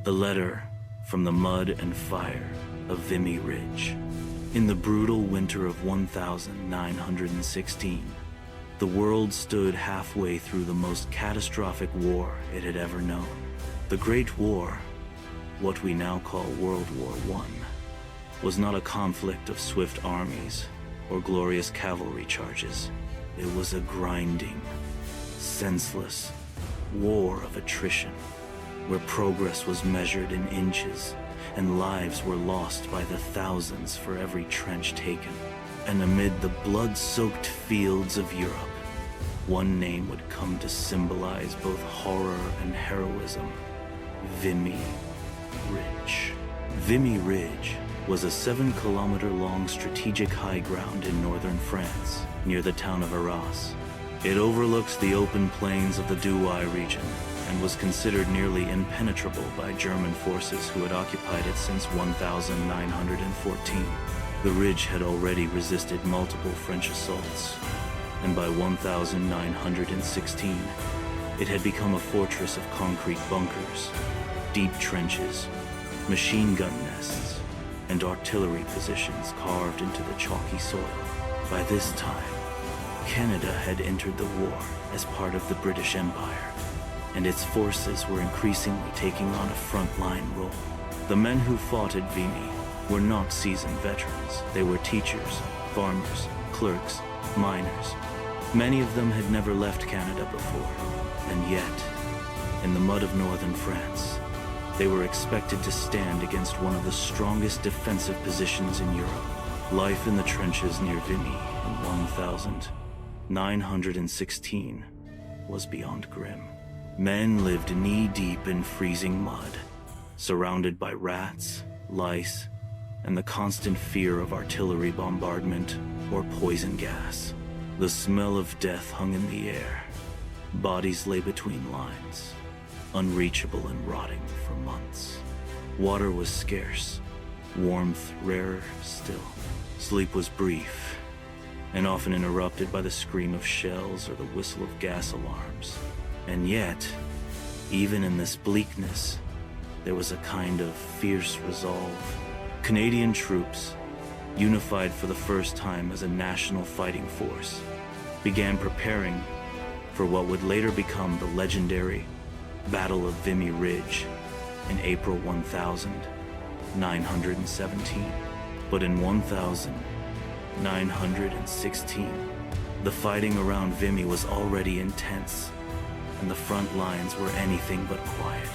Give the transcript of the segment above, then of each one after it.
The letter from the mud and fire of Vimy Ridge. In the brutal winter of 1916, the world stood halfway through the most catastrophic war it had ever known. The Great War, what we now call World War I, was not a conflict of swift armies or glorious cavalry charges. It was a grinding, senseless war of attrition, where progress was measured in inches and lives were lost by the thousands for every trench taken. And amid the blood-soaked fields of Europe, one name would come to symbolize both horror and heroism: Vimy Ridge. Vimy Ridge was a 7-kilometer-long strategic high ground in northern France, near the town of Arras. It overlooks the open plains of the WWI region and was considered nearly impenetrable by German forces who had occupied it since 1914. The ridge had already resisted multiple French assaults, and by 1916, it had become a fortress of concrete bunkers, deep trenches, machine gun nests, and artillery positions carved into the chalky soil. By this time, Canada had entered the war as part of the British Empire, and its forces were increasingly taking on a frontline role. The men who fought at Vimy were not seasoned veterans. They were teachers, farmers, clerks, miners. Many of them had never left Canada before, and yet, in the mud of northern France, they were expected to stand against one of the strongest defensive positions in Europe. Life in the trenches near Vimy in 1916 was beyond grim. Men lived knee-deep in freezing mud, surrounded by rats, lice, and the constant fear of artillery bombardment or poison gas. The smell of death hung in the air. Bodies lay between lines, unreachable and rotting for months. Water was scarce, warmth rarer still. Sleep was brief, and often interrupted by the scream of shells or the whistle of gas alarms. And yet, even in this bleakness, there was a kind of fierce resolve. Canadian troops, unified for the first time as a national fighting force, began preparing for what would later become the legendary Battle of Vimy Ridge in April 1917. But in 1916, the fighting around Vimy was already intense, and the front lines were anything but quiet.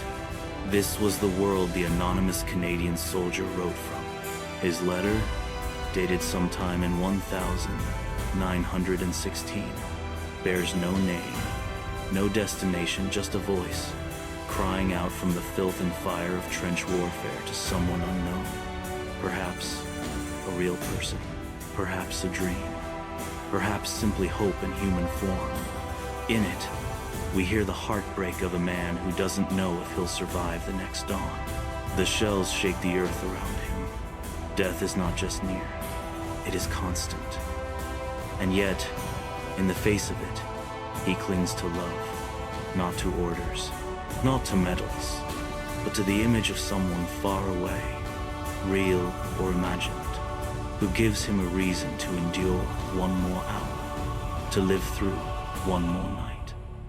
This was the world the anonymous Canadian soldier wrote from. His letter, dated sometime in 1916, bears no name, no destination, just a voice, crying out from the filth and fire of trench warfare to someone unknown. Perhaps a real person, perhaps a dream, perhaps simply hope in human form. In it, we hear the heartbreak of a man who doesn't know if he'll survive the next dawn. The shells shake the earth around him. Death is not just near, it is constant. And yet, in the face of it, he clings to love, not to orders, not to medals, but to the image of someone far away, real or imagined, who gives him a reason to endure one more hour, to live through one more night.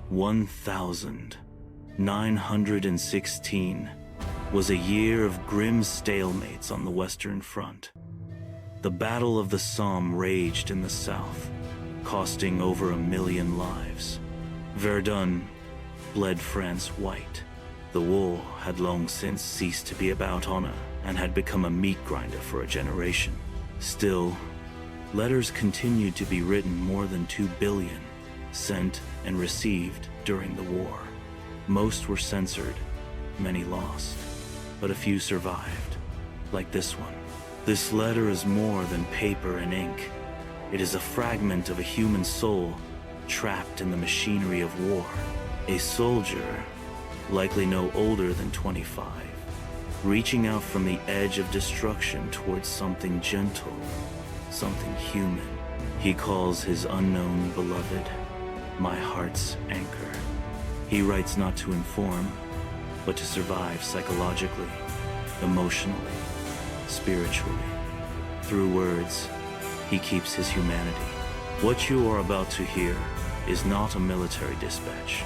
1916 was a year of grim stalemates on the Western Front. The Battle of the Somme raged in the south, costing over 1 million lives. Verdun bled France white. The war had long since ceased to be about honor and had become a meat grinder for a generation. Still, letters continued to be written, more than 2 billion, sent and received during the war. Most were censored, many lost, but a few survived, like this one. This letter is more than paper and ink. It is a fragment of a human soul trapped in the machinery of war. A soldier, likely no older than 25, reaching out from the edge of destruction towards something gentle, something human. He calls his unknown beloved my heart's anchor. He writes not to inform, but to survive psychologically, emotionally, spiritually. Through words, he keeps his humanity. What you are about to hear is not a military dispatch.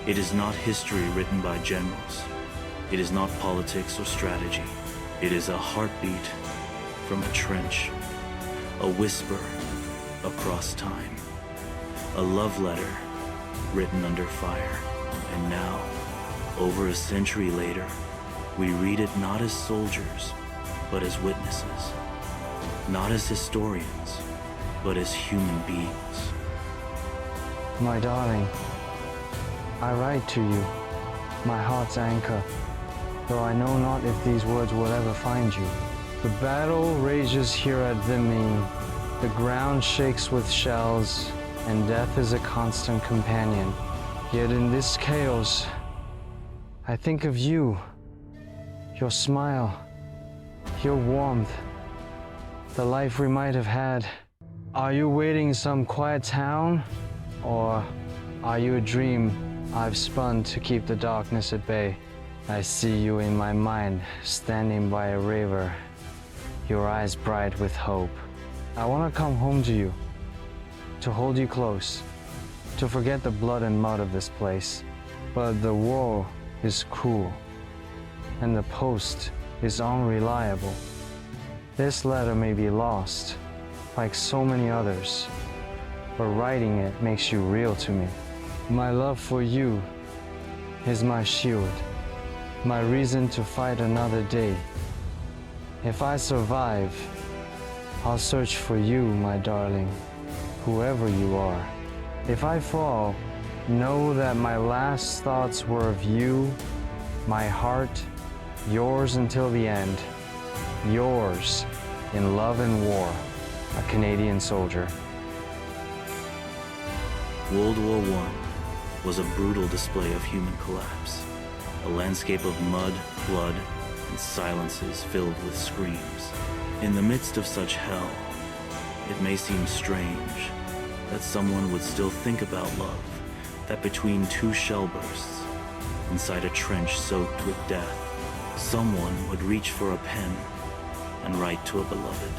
It is not history written by generals. It is not politics or strategy. It is a heartbeat from a trench, a whisper across time, a love letter written under fire. And now, over a century later, we read it not as soldiers, but as witnesses, not as historians, but as human beings. My darling, I write to you, my heart's anchor, though I know not if these words will ever find you. The battle rages here at Vimy, the ground shakes with shells, and death is a constant companion. Yet in this chaos, I think of you, your smile, your warmth, the life we might have had. Are you waiting in some quiet town, or are you a dream I've spun to keep the darkness at bay? I see you in my mind, standing by a river, your eyes bright with hope. I want to come home to you, to hold you close, to forget the blood and mud of this place. But the war is cruel, and the post is unreliable. This letter may be lost, like so many others, but writing it makes you real to me. My love for you is my shield, my reason to fight another day. If I survive, I'll search for you, my darling, whoever you are. If I fall, know that my last thoughts were of you, my heart, yours until the end, yours in love and war, a Canadian soldier. World War I was a brutal display of human collapse, a landscape of mud, blood, and silences filled with screams. In the midst of such hell, it may seem strange that someone would still think about love, that between two shell bursts, inside a trench soaked with death, someone would reach for a pen and write to a beloved.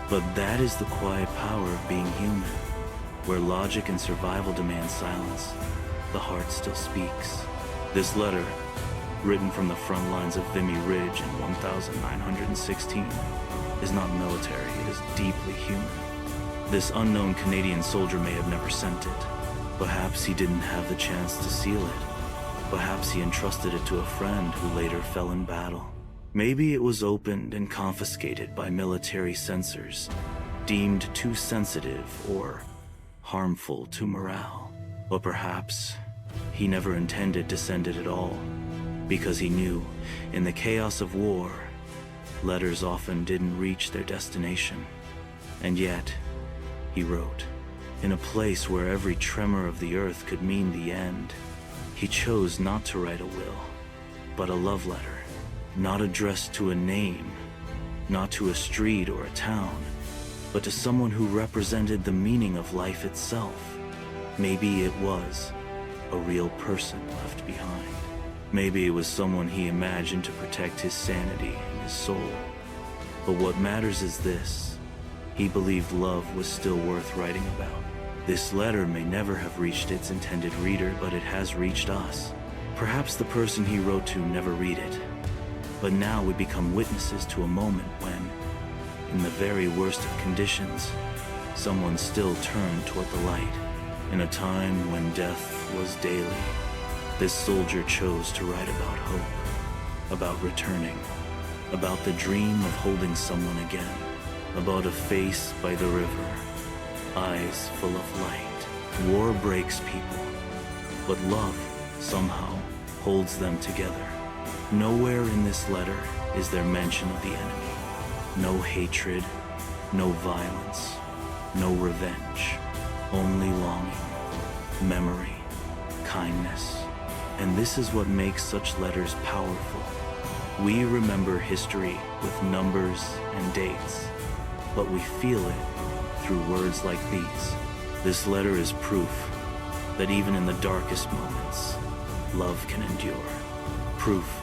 But that is the quiet power of being human. Where logic and survival demand silence, the heart still speaks. This letter, written from the front lines of Vimy Ridge in 1916, is not military, it is deeply human. This unknown Canadian soldier may have never sent it. Perhaps he didn't have the chance to seal it. Perhaps he entrusted it to a friend who later fell in battle. Maybe it was opened and confiscated by military censors, deemed too sensitive or harmful to morale. Or perhaps he never intended to send it at all, because he knew, in the chaos of war, letters often didn't reach their destination. And yet, he wrote, in a place where every tremor of the earth could mean the end. He chose not to write a will, but a love letter, not addressed to a name, not to a street or a town, but to someone who represented the meaning of life itself. Maybe it was a real person left behind. Maybe it was someone he imagined to protect his sanity and his soul. But what matters is this: he believed love was still worth writing about. This letter may never have reached its intended reader, but it has reached us. Perhaps the person he wrote to never read it, but now we become witnesses to a moment when, in the very worst of conditions, someone still turned toward the light. In a time when death was daily, this soldier chose to write about hope, about returning, about the dream of holding someone again, about a face by the river, eyes full of light. War breaks people, but love somehow holds them together. Nowhere in this letter is there mention of the enemy. No hatred, no violence, no revenge, only longing, memory, kindness. And this is what makes such letters powerful. We remember history with numbers and dates, but we feel it through words like these. This letter is proof that even in the darkest moments, love can endure. proof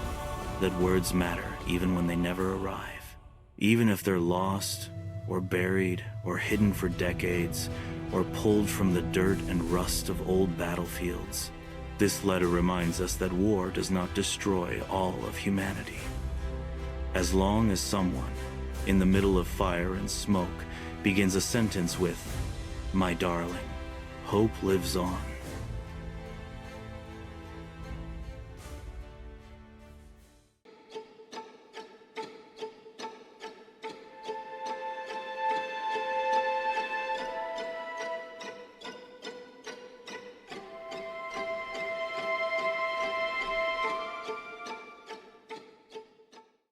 that words matter even when they never arrive. Even if they're lost, or buried, or hidden for decades, or pulled from the dirt and rust of old battlefields. This letter reminds us that war does not destroy all of humanity. As long as someone, in the middle of fire and smoke, begins a sentence with, "My darling, hope lives on,"